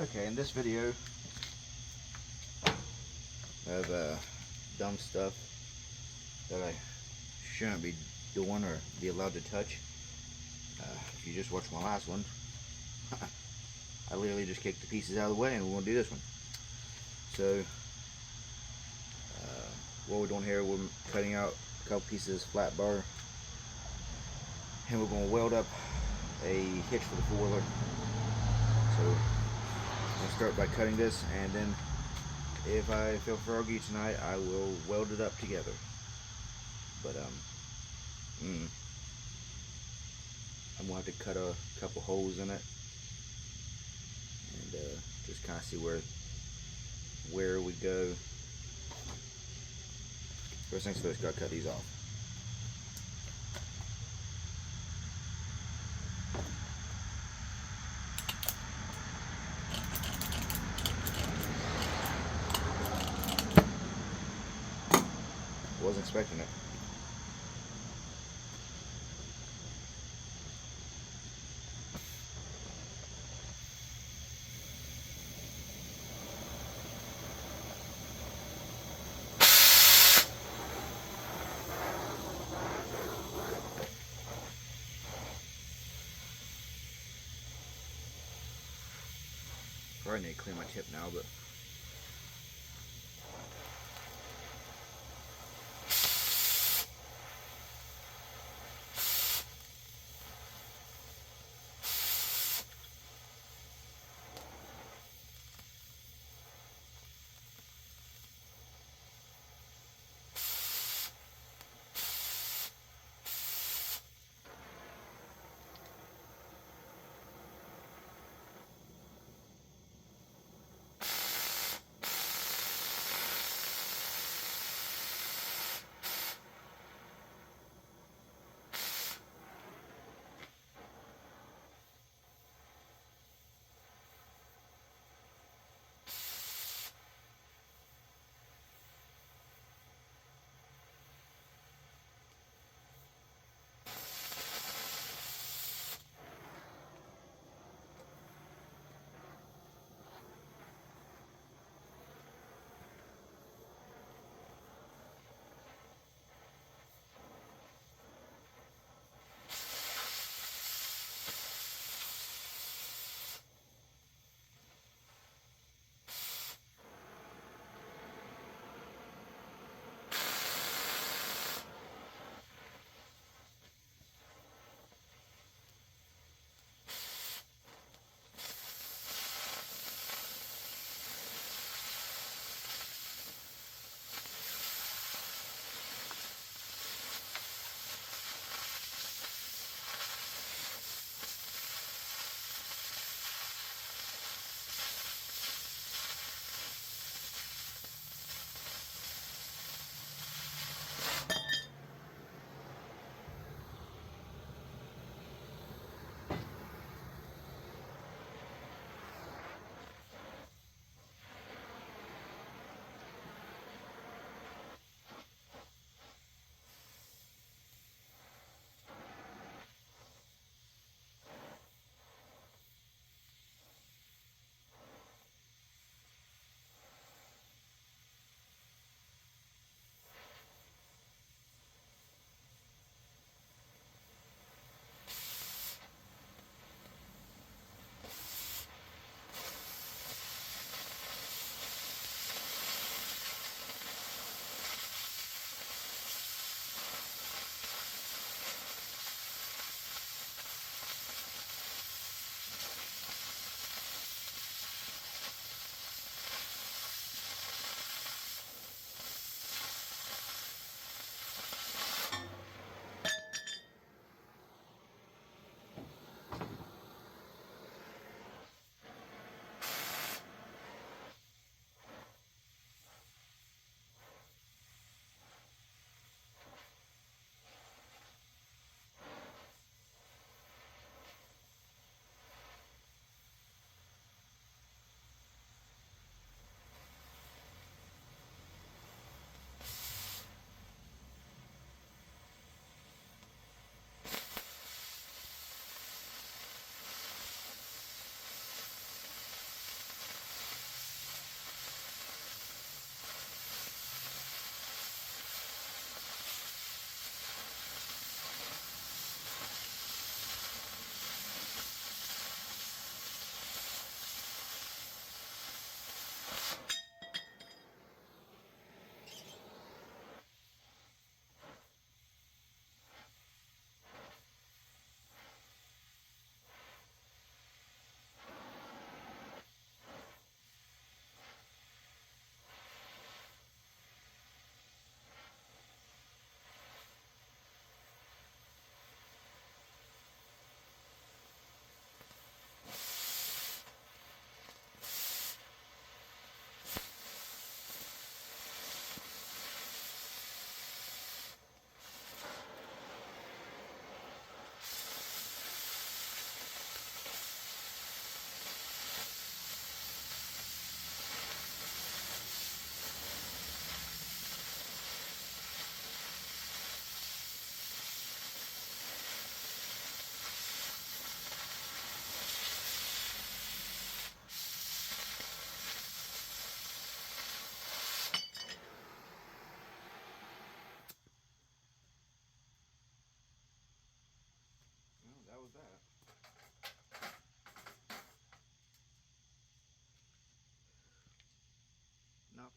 Okay, in this video of dumb stuff that I shouldn't be doing or be allowed to touch. If you just watched my last one, I literally just kicked the pieces out of the way and we're going to do this one. So, what we're doing here, we're cutting out a couple pieces of flat bar and we're going to weld up a hitch for the four-wheeler. So, I'm going to start by cutting this, and then if I feel froggy tonight, I will weld it up together. But I'm going to have to cut a couple holes in it and just kind of see where we go. First things first, gotta cut these off. Wasn't expecting it. Probably need to clean my tip now, but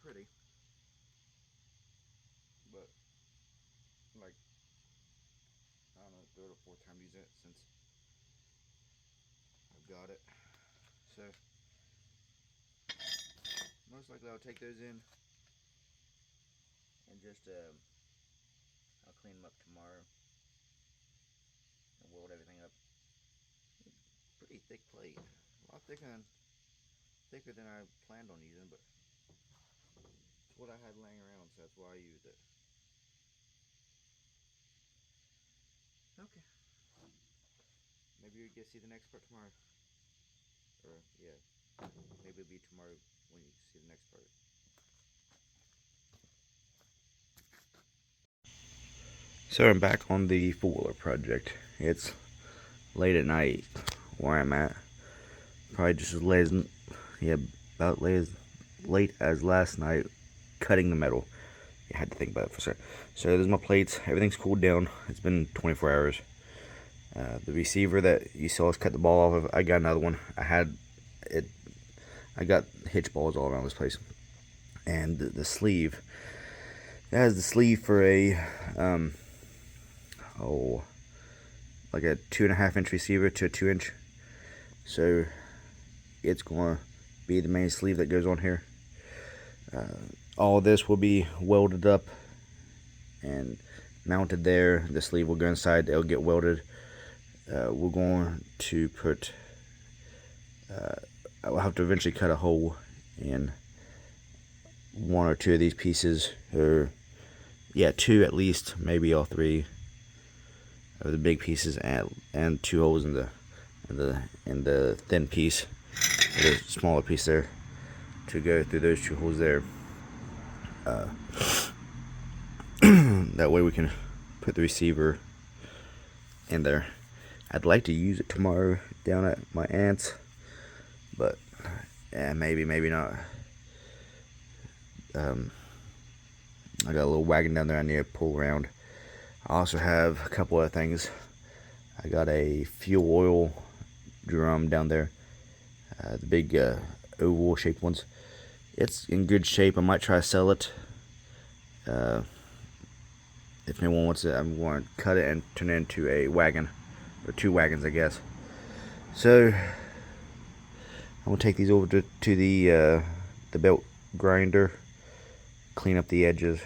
pretty, but like, I don't know, third or fourth time using it since I've got it. So most likely I'll take those in and just I'll clean them up tomorrow and weld everything up. Pretty thick plate, a lot thicker than I planned on using, but it's what I had laying around, so that's why I used it. Okay. Maybe you get to see the next part tomorrow. Or, yeah. Maybe it'll be tomorrow when you see the next part. So I'm back on the four-wheeler project. It's late at night where I'm at. Probably just as late as, yeah, about late as last night cutting the metal. I had to think about it for a second. So there's my plates. Everything's cooled down. It's been 24 hours. The receiver that you saw us cut the ball off of, I got another one. I got hitch balls all around this place. And the sleeve, it has the sleeve for a like a 2.5 inch receiver to a 2 inch. So it's gonna be the main sleeve that goes on here. All this will be welded up and mounted there. The sleeve will go inside, it'll get welded. We're going to put, I'll have to eventually cut a hole in one or two of these pieces, or yeah, two at least, maybe all three of the big pieces, and two holes in the thin piece, the smaller piece there, to go through those two holes there. That way we can put the receiver in there. I'd like to use it tomorrow down at my aunt's, but yeah, maybe not. I got a little wagon down there I need to pull around. I also have a couple other things. I got a fuel oil drum down there, the big oval shaped ones. It's in good shape. I might try to sell it. If anyone wants it, I'm going to cut it and turn it into a wagon, or two wagons, I guess. So I'm gonna take these over to the belt grinder, clean up the edges,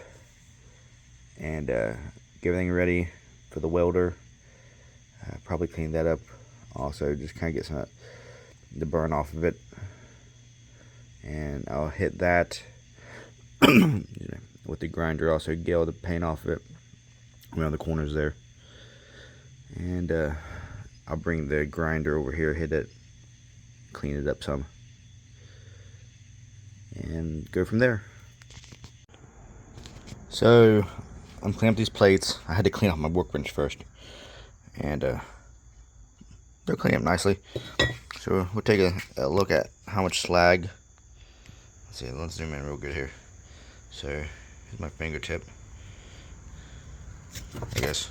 and get everything ready for the welder. Probably clean that up. Also, just kind of get some of the burn off of it, and I'll hit that with the grinder. Also, get all the paint off of it around the corners there, and I'll bring the grinder over here, hit it, clean it up some, and go from there. So I'm cleaning up these plates. I had to clean off my workbench first, and they're cleaning up nicely. So we'll take a look at how much slag. Let's see, let's zoom in real good here. So here's my fingertip, I guess.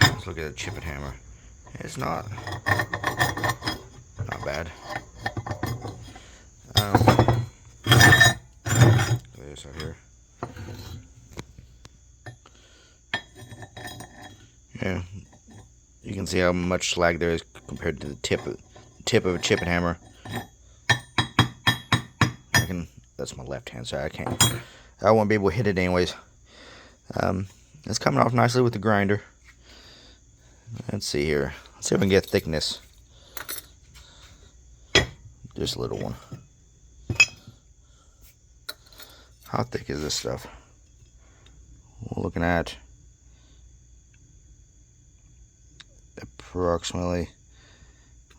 Let's look at a chip and hammer. It's not bad. This out here. Yeah, you can see how much slag there is compared to the tip of a chip and hammer. That's my left hand, so I won't be able to hit it anyways. It's coming off nicely with the grinder. Let's see here. Let's see if we can get thickness. Just a little one. How thick is this stuff? We're looking at approximately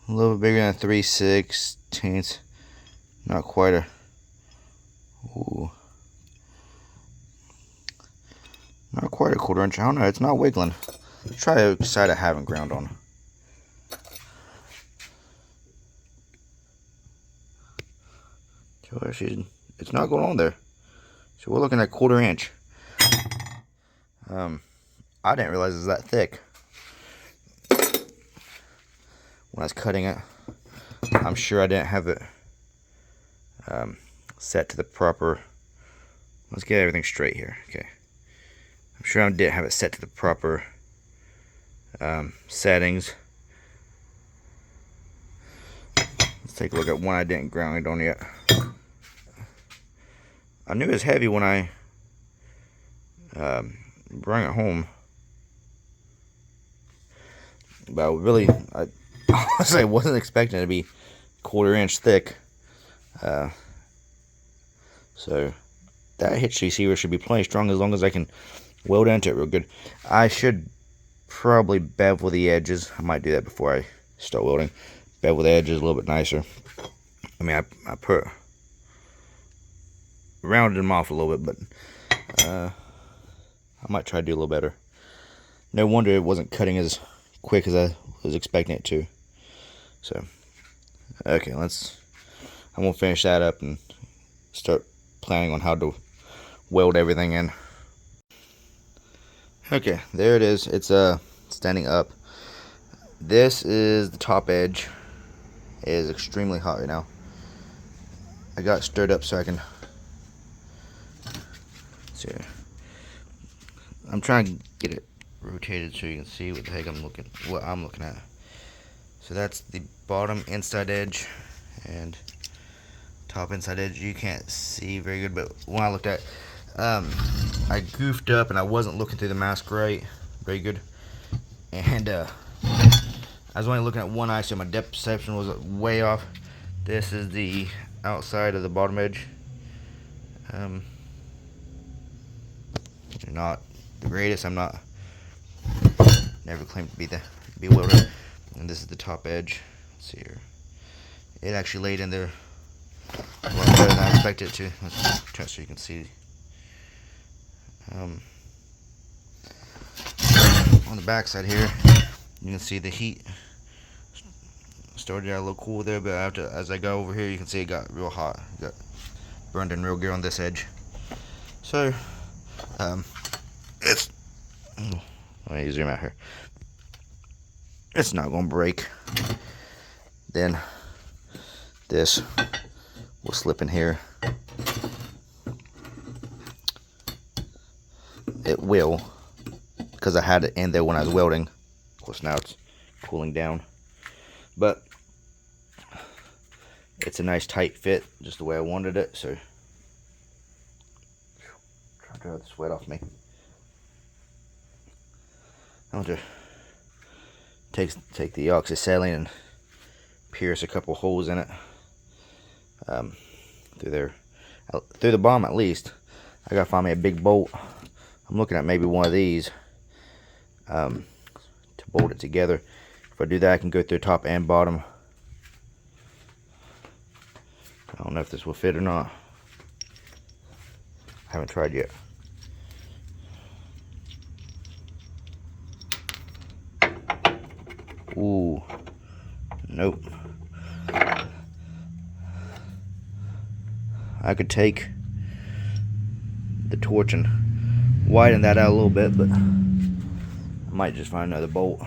a little bit bigger than 3/16. Not quite a. Ooh. Not quite a 1/4 inch. I don't know. It's not wiggling. Let's try the side I haven't ground on. So actually, it's not going on there. So we're looking at 1/4 inch. I didn't realize it was that thick when I was cutting it. I'm sure I didn't have it set to the proper Let's get everything straight here. Okay. I'm sure I didn't have it set to the proper settings. Let's take a look at one I didn't ground it on yet. I knew it was heavy when I brought it home, but I honestly wasn't expecting it to be 1/4 inch thick. So that hitch receiver should be plenty strong as long as I can weld into it real good. I should probably bevel the edges. I might do that before I start welding. Bevel the edges a little bit nicer. I mean, I rounded them off a little bit, but I might try to do a little better. No wonder it wasn't cutting as quick as I was expecting it to. So, okay, I'm gonna finish that up and start planning on how to weld everything in. Okay, there it is. It's standing up. This is the top edge. It is extremely hot right now. I got it stirred up so I can see. I'm trying to get it rotated so you can see what the heck I'm looking at. So that's the bottom inside edge and top inside edge. You can't see very good, but when I looked at, I goofed up and I wasn't looking through the mask very good, and I was only looking at one eye, so my depth perception was way off. This is the outside of the bottom edge. Not the greatest. I'm not never claimed to be a welder. And this is the top edge. Let's see here. It actually laid in there a lot better than I expected it to. Let's turn it so you can see. On the back side here, you can see the heat started out a little cool there, but as I go over here, you can see it got real hot. It got burned in real good on this edge. So, let me zoom out here. It's not gonna break. Then this will slip in here. It will, because I had it in there when I was welding. Of course, now it's cooling down, but it's a nice tight fit, just the way I wanted it. So, try to dry the sweat off me. I'll just take the oxyacetylene and pierce a couple holes in it through the bottom at least. I gotta find me a big bolt. I'm looking at maybe one of these to bolt it together. If I do that, I can go through top and bottom. I don't know if this will fit or not. I haven't tried yet. Ooh, nope. I could take the torch and widen that out a little bit, but I might just find another bolt.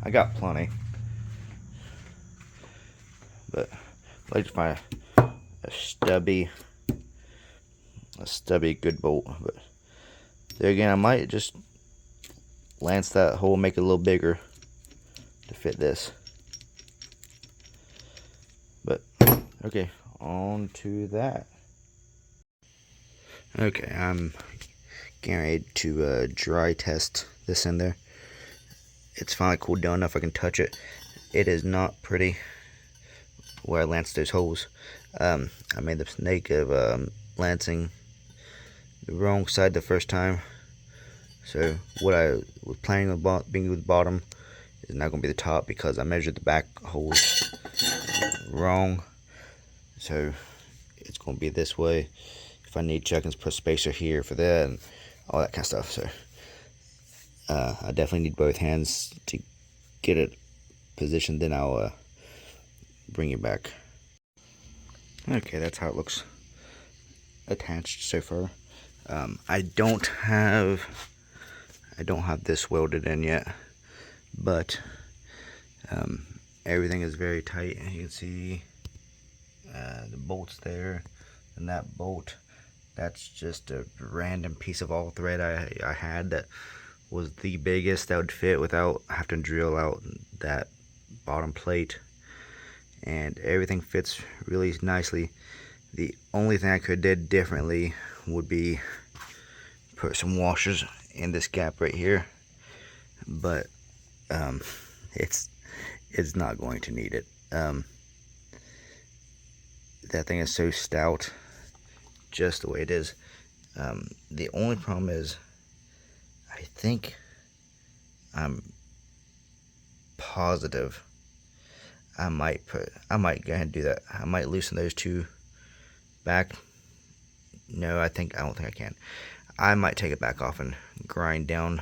I got plenty, but I'd like to find a stubby good bolt. But there again, I might just lance that hole, make it a little bigger to fit this. But okay, on to that. Okay, I'm getting ready to dry test this in there. It's finally cooled down enough I can touch it. It is not pretty where I lanced those holes. I made the mistake of lancing the wrong side the first time. So what I was planning on being the bottom is now going to be the top, because I measured the back holes wrong. So it's going to be this way. If I need check-ins, put a spacer here for that and all that kind of stuff. So I definitely need both hands to get it positioned. Then I'll bring it back. Okay, that's how it looks attached so far. I don't have this welded in yet, but everything is very tight. You can see the bolts there, and that bolt That's just a random piece of all thread I had that was the biggest that would fit without having to drill out that bottom plate. And everything fits really nicely. The only thing I could have did differently would be put some washers in this gap right here, but it's not going to need it. That thing is so stout just the way it is. The only problem is I think I'm positive I might go ahead and do that. I might loosen those two back. No, I don't think I can. I might take it back off and grind down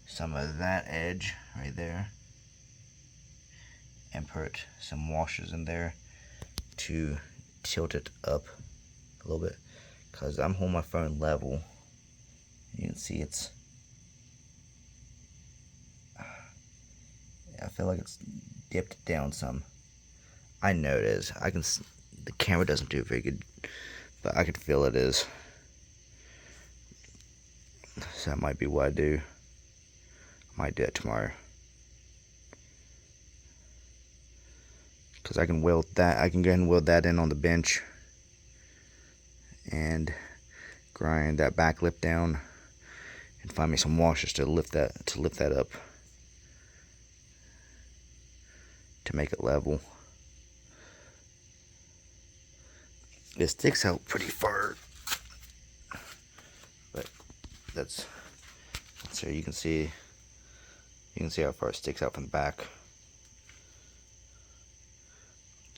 some of that edge right there and put some washers in there to tilt it up a little bit, because I'm holding my phone level. You can see I feel like it's dipped down some. I know it is. The camera doesn't do it very good, but I could feel it is. So that might be what I do. I might do it tomorrow, because I can weld that. I can go ahead and weld that in on the bench and grind that back lip down and find me some washers to lift that up to make it level. It sticks out pretty far, but that's so you can see how far it sticks out from the back.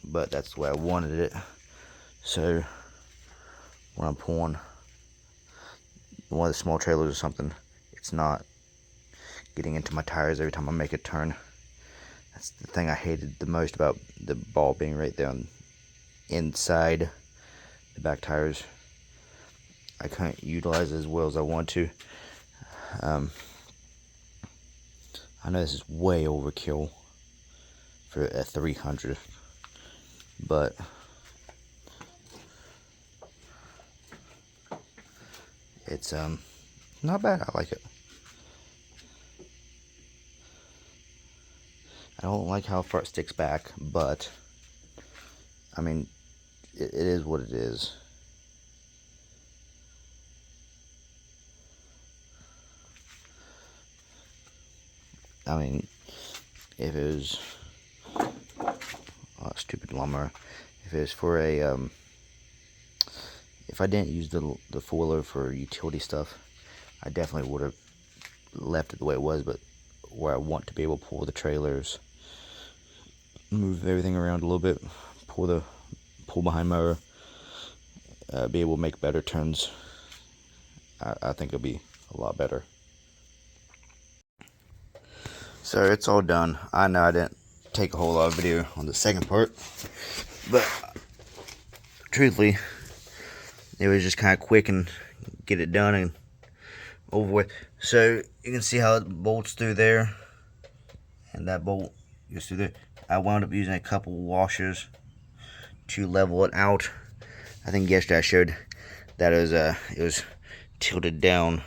But that's the way I wanted it. So when I'm pulling one of the small trailers or something, it's not getting into my tires every time I make a turn. That's the thing I hated the most about the ball being right there on inside the back tires. I couldn't utilize it as well as I want to. I know this is way overkill for a 300, but it's not bad. I like it. I don't like how far it sticks back, but I mean, it is what it is. I mean, if it was stupid lawnmower, if it was for a if I didn't use the foiler for utility stuff, I definitely would have left it the way it was. But where I want to be able to pull the trailers, move everything around a little bit, pull behind mower, be able to make better turns, I think it'll be a lot better. So it's all done. I know I didn't take a whole lot of video on the second part, but truthfully, it was just kind of quick and get it done and over with. So you can see how it bolts through there, and that bolt goes through there. I wound up using a couple washers to level it out. I think yesterday I showed that it was tilted down,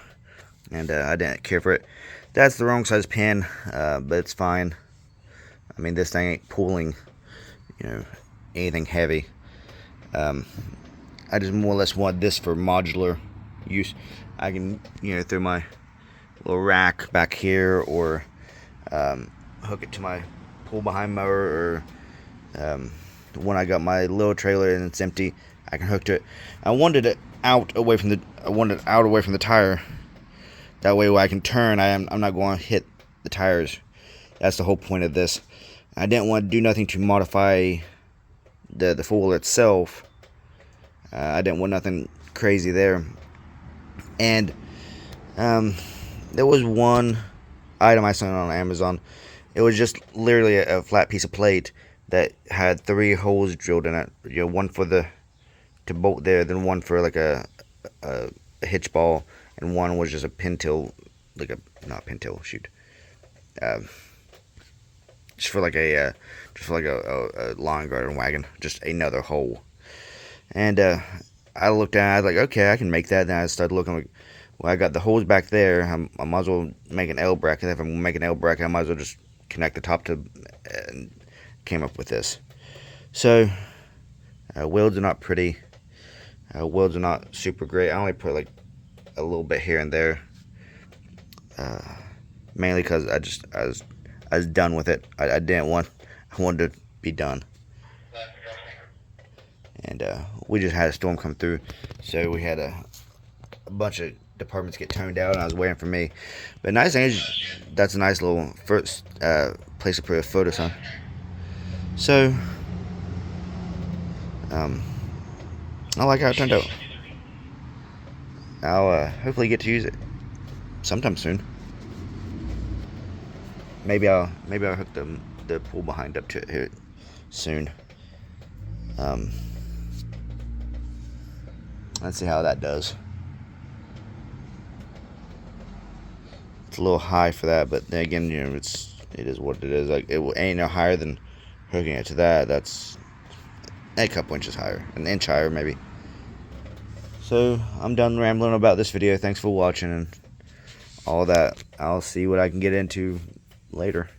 and I didn't care for it. That's the wrong size pin, but it's fine. I mean, this thing ain't pulling, anything heavy. I just more or less want this for modular use. I can, throw my little rack back here, or hook it to my pull behind mower, or when I got my little trailer and it's empty, I can hook to it. I wanted it out away from the tire. That way, when I can turn, I'm not going to hit the tires. That's the whole point of this. I didn't want to do nothing to modify the foiler itself. I didn't want nothing crazy there. And there was one item I saw on Amazon. It was just literally a flat piece of plate that had 3 holes drilled in it. One for to bolt there, then one for like a hitch ball, and one was just a pintail, just for like a lawn garden wagon, just another hole. And I looked at it, I was like, okay, I can make that. Then I started looking like, well, I got the holes back there. I might as well make an L bracket. If I'm gonna make an L bracket, I might as well just connect the top to, and came up with this. So welds are not pretty. Welds are not super great. I only put like a little bit here and there, mainly because I was done with it. I wanted to be done. And we just had a storm come through, so we had a bunch of departments get toned out, and I was waiting for me. But nice thing is, that's a nice little first place to put a photos on. So I like how it turned out. I'll hopefully get to use it sometime soon. Maybe I'll hook the pool behind up to it here soon. Let's see how that does. It's a little high for that, but then again, you know, it is what it is. Like, it ain't no higher than hooking it to that. That's a couple inches higher, an inch higher maybe. So I'm done rambling about this video. Thanks for watching and all that. I'll see what I can get into later.